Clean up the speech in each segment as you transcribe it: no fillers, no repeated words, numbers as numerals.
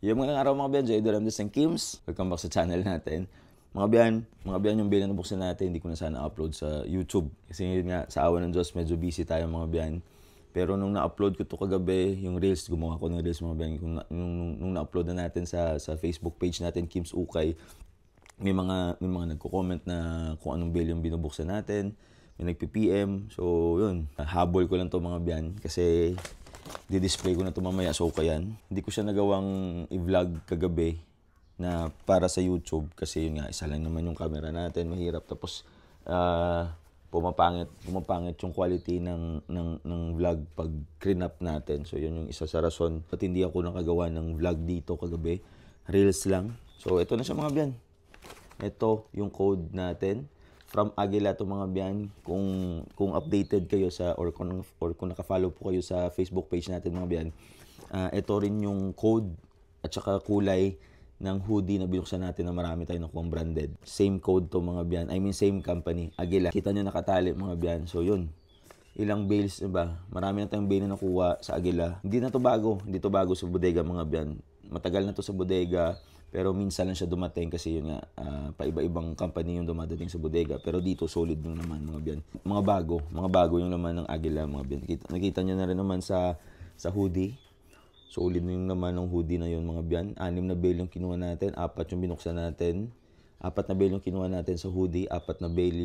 Yung mga araw mga biyan, Jay Doramdes and Kims. Welcome back sa channel natin. Mga biyan yung bail na nabuksan natin, hindi ko na sana upload sa YouTube. Kasi yun nga, sa awa ng Diyos, medyo busy tayo mga biyan. Pero nung na-upload ko to kagabi, yung Reels, gumawa ko ng Reels mga biyan. Nung na-upload na natin sa Facebook page natin, Kims Ukay, may mga nagko-comment na kung anong bail yung binubuksan natin. May nagpi-PM. So yun, habol ko lang to mga biyan. Kasi di-display ko na ito mamaya, so kayan. Hindi ko siya nagawang i-vlog kagabi na para sa YouTube kasi yun nga, isa lang naman yung camera natin, mahirap. Tapos pumapangit yung quality ng vlog pag clean-up natin. So yun yung isa sa rason at hindi ako nakagawa ng vlog dito kagabi. Reels lang. So ito na siya mga biyan. Ito yung code natin. From Aguila to mga biyan, kung updated kayo sa or kung naka-follow po kayo sa Facebook page natin mga biyan, ito rin yung code at saka kulay ng hoodie na binuksan natin na marami tayong nakuha branded. Same code to mga biyan, I mean same company, Aguila. Kita nyo nakatali mga biyan. So yun, ilang bales na ba? Marami na tayong bail na nakuha sa Aguila. Hindi to bago sa bodega mga biyan. Matagal na to sa bodega. Pero minsan lang siya dumating kasi yun nga, paiba-ibang company yung dumadating sa bodega. Pero dito, solid yung naman mga biyan. Mga bago yung naman ng Aguila mga biyan. Nakita nyo na rin naman sa hoodie. Solid yung naman ng hoodie na yun mga biyan. 6 na bail yung kinuha natin, 4 yung binuksan natin. 4 na bail yung kinuha natin sa hoodie, 4 na bail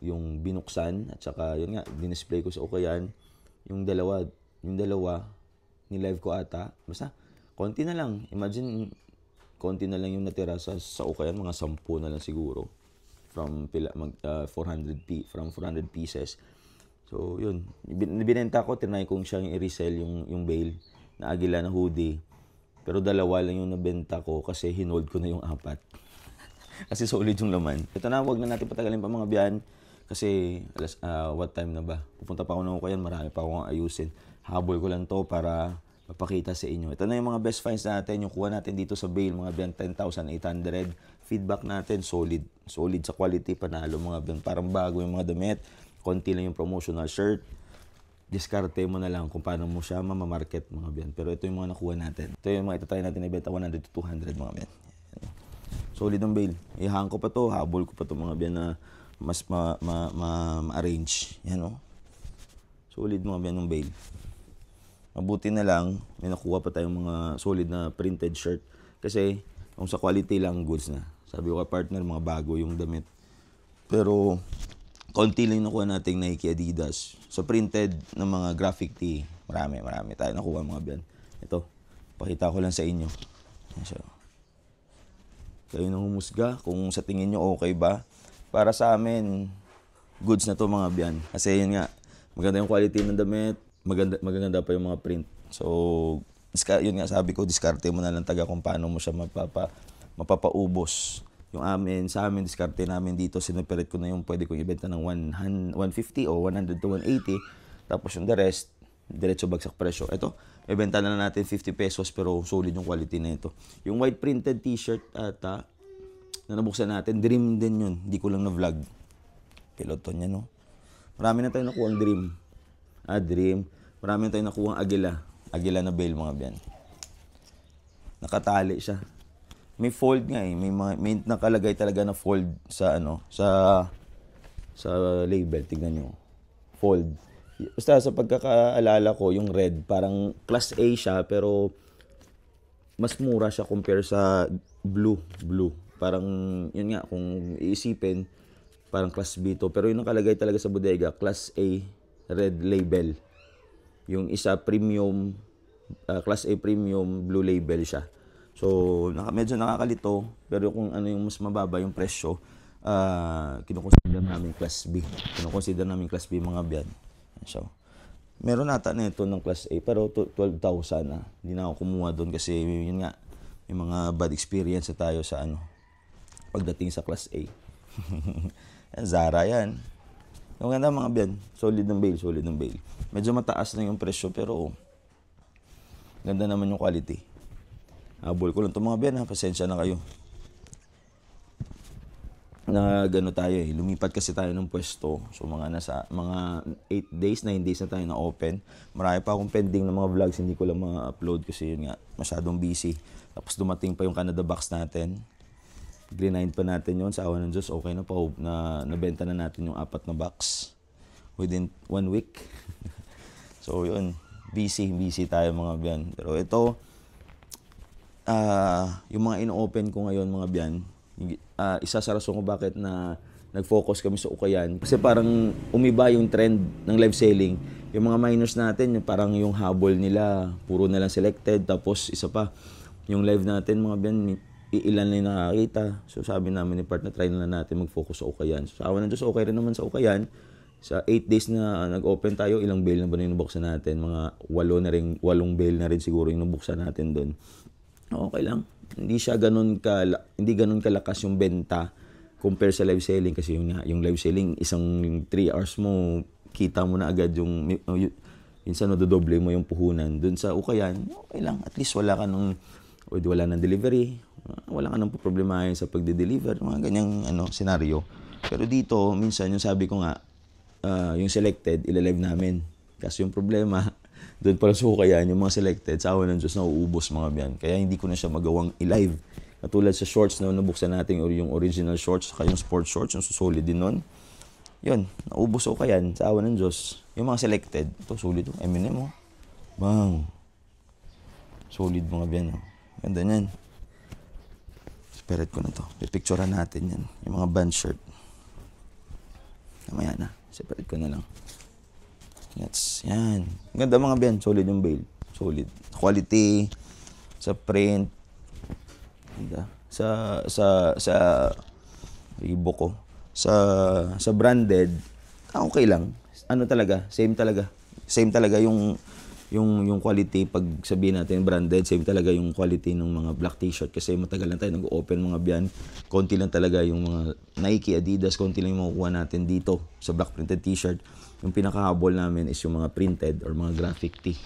yung binuksan. At saka yun nga, dinisplay ko sa Ukayan. Yung dalawa, ni-live ko ata. Basta, konti na lang. Imagine, konti na lang yung natira sa Ukayan, mga 10 na lang siguro from 400 pieces. So yun, binenta ko, tinry kong siyang i-resell yung bail na Aguila na hoodie. Pero 2 lang yung nabenta ko kasi hinold ko na yung 4. Kasi solid yung laman. Ito na, wag na natin patagalin pa mga biyan kasi what time na ba? Pupunta pa ako ng Ukayan, marami pa akong ayusin. Habol ko lang to para mapakita sa inyo. Ito na yung mga best finds natin, yung kuha natin dito sa bail, mga biyan 10,800. Feedback natin, solid sa quality, panalo mga biyan. Parang bago yung mga damit, konti lang yung promotional shirt. Diskarte mo na lang kung paano mo siya mamamarket mga biyan. Pero ito yung mga nakuha natin. Ito yung mga itatry natin na ibenta 100 to 200 mga biyan. Solid ang bail. Ihang ko pa to, habol ko pa to mga biyan na mas ma-arrange. Yan o. Solid mga biyan ng bail. Mabuti na lang, may nakuha pa tayong mga solid na printed shirt. Kasi, kung sa quality lang, goods na. Sabi ko kay partner, mga bago yung damit. Pero, konti lang nakuha nating Nike, Adidas. So, printed na mga graphic tee. Marami tayo nakuha mga biyan. Ito, pakita ko lang sa inyo. So, kayo nang humusga kung sa tingin nyo okay ba. Para sa amin, goods na to mga biyan. Kasi yun nga, maganda yung quality ng damit. Maganda pa yung mga print. So, yun nga sabi ko, diskarte mo na lang taga kung paano mo siya mapapaubos. Sa amin, diskarte namin dito, sinuperit ko na yung pwede kong ibenta ng 150 o 100 to 180. Tapos yung the rest, diretso bagsak presyo. Ito, ibenta na natin 50 pesos pero solid yung quality na ito. Yung white printed t-shirt ata, na nabuksan natin, dream din yun. Hindi ko lang na-vlog. Peloton yan, no? Marami na tayong nakuha ang dream. Dream. Marami tayong nakuha ang Aguila na bail mga biyan. Nakatali siya. May fold nga eh. May nakalagay talaga na fold sa sa label. Tingnan nyo. Fold. Basta sa pagkakaalala ko, yung red, parang class A siya pero mas mura siya compare sa blue. Parang yun nga, kung iisipin, parang class B to. Pero yung nakalagay talaga sa bodega, class A red label. Yung isa premium, class A premium blue label siya. So, medyo nakakalito, pero kung ano yung mas mababa yung presyo, kinukonsider namin class B. Kinukonsider namin class B mga biyan. So, meron ata na ito ng class A, pero 12,000 na. Hindi na ako kumuha doon kasi yun nga, may mga bad experience na tayo sa pagdating sa class A. Zara yan. Yung ganda mga biyan, solid ng bail. Medyo mataas na yung presyo pero ganda naman yung quality. Habol ko lang itong mga biyan ha, pasensya na kayo. Nagano tayo eh, lumipat kasi tayo ng pwesto. So mga 8 days, 9 days na tayo na open. Marami pa akong pending ng mga vlogs, hindi ko lang ma-upload kasi yun nga, masyadong busy. Tapos dumating pa yung Canada box natin. Grind pa natin yun, sa awa ng Diyos, okay na pa. Nabenta na natin yung 4 na box within 1 week. So yun, busy tayo mga biyan. Pero ito, yung mga ino-open ko ngayon mga biyan, isa sa rason ko bakit na nag-focus kami sa Ukayan. Kasi parang umiba yung trend ng live selling. Yung mga miners natin, parang yung habol nila, puro na lang selected. Tapos isa pa, yung live natin mga biyan, ilan na yung nakakita. So sabi namin ni partner, try na natin mag-focus sa Ukayan. So sa awa ng Diyos, okay rin naman sa Ukayan. Sa 8 days na nag-open tayo, ilang bail na ba na yung nabuksan natin? Mga 8 bail na rin siguro yung nabuksan natin doon. Okay lang. Hindi ganun kalakas yung benta compare sa live selling kasi yung live selling isang 3 hours mo kita mo na agad yung minsan dodoble mo yung puhunan. Doon sa Ukayan, okay lang. At least wala nang delivery. Wala ka nang problemahin sa pagde-deliver, mga ganyang senaryo. Pero dito, minsan yung sabi ko nga, yung selected, ilalive namin. Kasi yung problema, doon pala sa Ukayan, yung mga selected, sa awa ng Diyos, nauubos mga biyan. Kaya hindi ko na siya magawang i-live. Katulad sa shorts na nabuksan natin, or yung original shorts, saka yung sports shorts, yung solid din nun. Yun, naubos sa Ukayan, sa awa ng Diyos. Yung mga selected, ito, solid. Eminem, oh. Bang. Solid mga biyan, oh. Ganda niyan. Spirit ko na to. Pipicturean natin yan. Yung mga band shirt. Namaya na. Separate ko na lang. Yan. Ganda mga biyan. Solid yung bail. Solid. Quality. Sa print. Ganda. Sa Reebok ko. Sa branded, okay lang. Talaga. Same talaga yung quality. Pag sabihin natin branded, same talaga yung quality ng mga black t-shirt. Kasi matagal na tayo nag-open mga biyan. Konti lang talaga yung mga Nike, Adidas, konti lang yung makukuha natin dito sa black printed t-shirt. Yung pinakahabol namin is yung mga printed or mga graphic tee.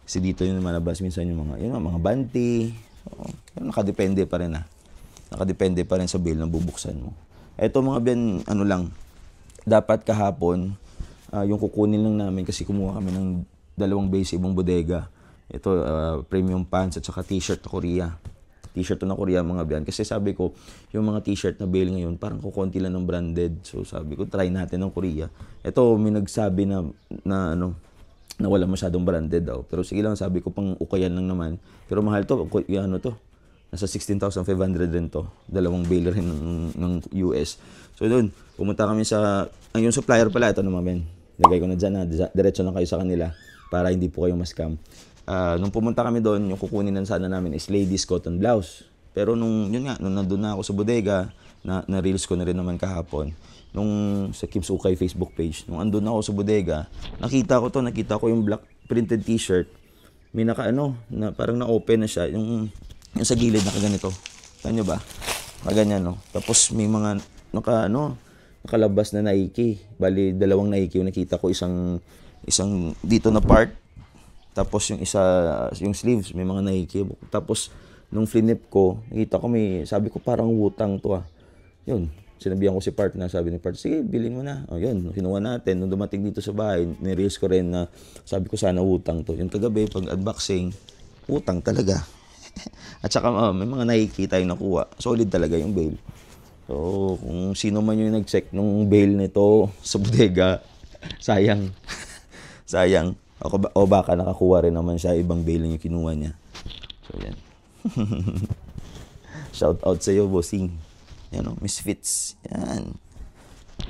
Kasi dito yung malabas minsan yung mga banti. Nakadepende pa rin Nakadepende pa rin sa bail na bubuksan mo. Eto mga biyan, dapat kahapon, yung kukunin lang namin kasi kumuha kami ng 2 base ibang bodega. Ito, premium pants at saka t-shirt na Korea. T-shirt na Korea mga biyan. Kasi sabi ko, yung mga t-shirt na bail ngayon, parang kukunti lang ng branded. So sabi ko, try natin ng Korea. Ito, may nagsabi na wala masyadong branded daw. Pero sige lang, sabi ko, pang Ukayan lang naman. Pero mahal to, to. Nasa 16,500 rin to. 2 bail rin ng US. So doon, pumunta kami yung supplier pala, ito naman biyan. Lagay ko na dyan, diretso na kayo sa kanila para hindi po kayo ma-scam. Nung pumunta kami doon, yung kukunin na sana namin is ladies cotton blouse. Pero nung nandun na ako sa bodega, na reels ko na rin naman kahapon, nung sa Kim's Ukay Facebook page, nung andun na ako sa bodega, nakita ko yung black printed t-shirt. May na parang na-open na siya, yung sa gilid nakaganito. Saan nyo ba? Nakaganyan, no? Tapos may mga nakalabas na Nike. Bali, 2 Nike yung nakita ko, isang dito na part. Tapos yung yung sleeves, may mga Nike. Tapos, nung flinip ko, nakita ko sabi ko parang Wu-Tang to Yun, sinabihan ko si partner, sabi ni partner, sige, bilhin mo na. Yun, kinuha natin. Nung dumating dito sa bahay, ni-reels ko rin na sabi ko sana Wu-Tang to. Yung kagabi, pag unboxing, Wu-Tang talaga. At saka may mga Nike tayong nakuha. Solid talaga yung bail. So, kung sino man yung nag-check nung bail nito sa bodega, sayang. Sayang. O baka nakakuha rin naman siya, ibang bail yung kinuha niya. So, yan. Shout out sa iyo, bossing. Yan o, Misfits. Yan.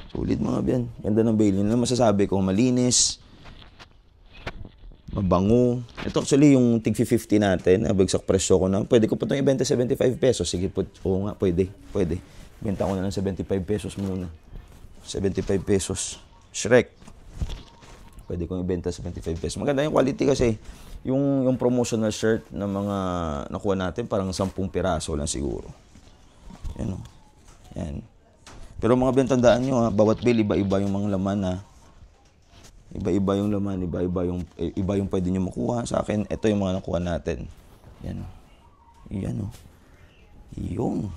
Sulit mga biyan. Ganda ng bail. Yun lang masasabi ko, malinis, mabango. Ito actually yung tig 50 natin, bagsak presyo ko na. Pwede ko pa itong ibenta 75 pesos. Sige po, oo nga, pwede. Benta ko na lang 75 pesos muna. 75 pesos. Shrek. Pwede kong ibenta 75 pesos. Maganda yung quality kasi yung promotional shirt na mga nakuha natin, parang 10 piraso lang siguro. Yan o. Yan. Pero mga biyan, tandaan nyo bawat bill, iba-iba yung mga laman Iba-iba yung laman, iba yung pwede nyo makuha. Sa akin, ito yung mga nakuha natin. Yan o. Yan o. Yung.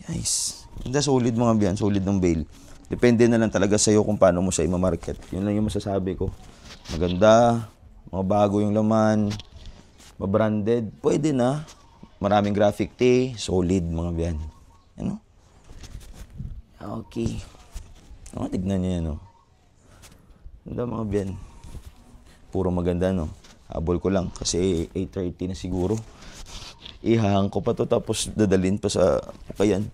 Nice. Ganda, solid mga biyan, solid ng bail. Depende na lang talaga sa'yo kung paano mo siya i-market. Yun lang yung masasabi ko. Maganda, mga bago yung laman, mabranded, pwede na. Maraming graphic tee, solid mga biyan. Ano? Okay. Tignan niyo yan, no? Ganda mga biyan. Puro maganda, no? Habol ko lang kasi 8:30 na siguro. Ihahang ko pa to tapos dadalhin pa sa kayan.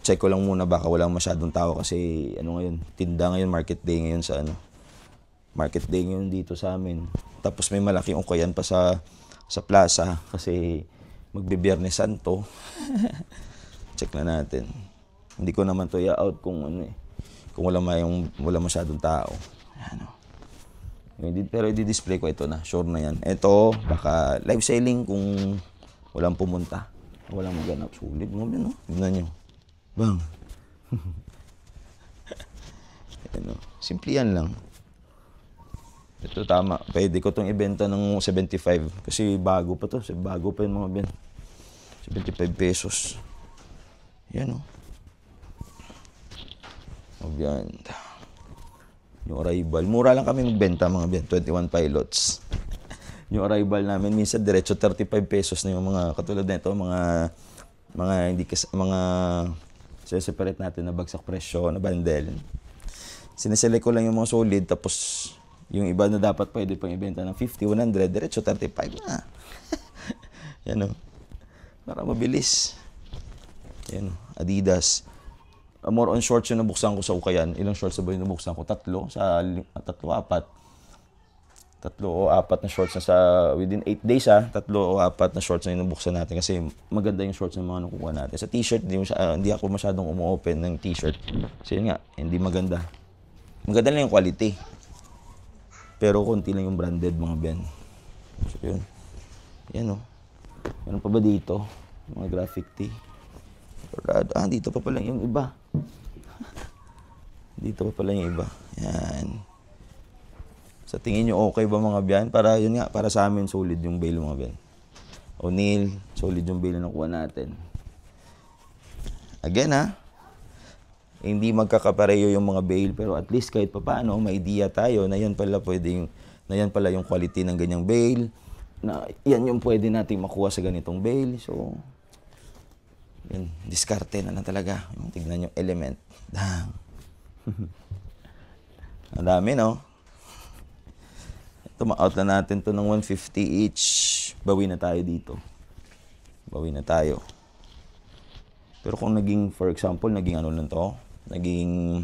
Check ko lang muna baka walang masyadong tao kasi ano ngayon, tinda ngayon, market day ngayon sa ano. Market day ngayon dito sa amin. Tapos may malaking ukayan pa sa plaza kasi magbe-Biyernes Santo. Check na natin. Hindi ko naman to i-out kung ano kung wala masyadong tao. Ano. Pero i-display ko ito na. Sure na yan. Ito, baka live selling kung walang pumunta. Walang maganap. Sulit mo ba, no? Tignan nyo. Bang. Ano. Simple yan lang. Ito tama. Pwede ko itong ibenta ng 75. Kasi bago pa to. Bago pa yung mga ben. 75 pesos. Yan, no? Yan. Yung arrival. Mura lang kami magbenta mga ben. 21 pilots. Yung arrival namin, minsan diretso 35 pesos na yung mga katulad nito, mga separate natin na bagsak presyo na bundle. Sineselect ko lang yung mga solid tapos yung iba na dapat pwede pang ibenta ng 50, 100, diretso 35 na. Yan, o. Para mabilis. Yan, Adidas. More on shorts yung nabuksan ko sa ukayan. Ilang shorts na ba yung nabuksan ko? 3 o 4 na shorts na sa within 8 days 3 o 4 na shorts na yung nabuksan natin kasi maganda yung shorts ng mga nakukuha natin. Sa t-shirt, hindi ako masyadong umu-open ng t-shirt. Kasi yun nga, hindi maganda. Maganda lang yung quality. Pero konti lang yung branded mga ben. So yun. Yan, o. Meron pa ba dito? Mga graphic tee. Dito pa pala yung iba. Dito pa pala yung iba. Yan. Sa tingin nyo okay ba mga biyan? Para yun nga, para sa amin solid yung bail mga biyan. O'Neal, solid yung bail na nakuha natin. Again hindi magkakapareho yung mga bail pero at least kahit papaano may idea tayo na yan pala yung quality ng ganyang bail. Na yan yung pwede nating makuha sa ganitong bail. So yun, diskarte na lang talaga. Tignan yung element. Dang. Ang dami, no? Ito, ma-out na natin to ng 150 each. Bawi na tayo dito. Bawi na tayo. Pero kung for example, naging ano lang to? Naging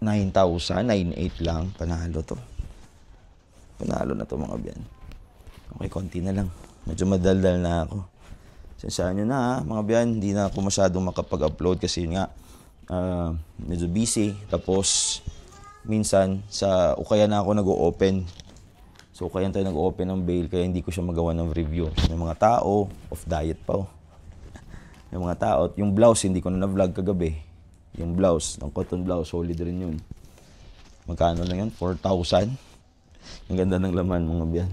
9,000, 9,800 lang. Panalo to. Panalo na to mga biyan. Okay, konti na lang. Medyo madaldal na ako. Sensyahan nyo na mga biyan, hindi na ako masyadong makapag-upload kasi nga medyo busy. Tapos minsan sa ukayan na ako nag-o-open. So ukayan tayo nag-o-open ng bail kaya hindi ko siya magawa ng review. May mga tao, off diet pa. May mga tao, yung blouse hindi ko na vlog kagabi. Yung blouse, ng cotton blouse, solid rin yun. Magkano lang yun? 4,000. Ang ganda ng laman mga biyan.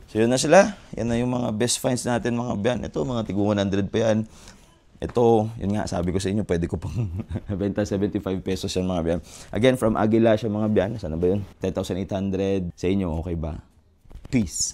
So yun na sila. Yan na yung mga best finds natin mga biyan. Ito mga tigo 100 pa yan. Ito, yun nga, sabi ko sa inyo, pwede ko pang benta 75 pesos yan mga biyan. Again, from Aguila siya mga biyan. Sana ba yun? 10,800. Sa inyo, okay ba? Peace.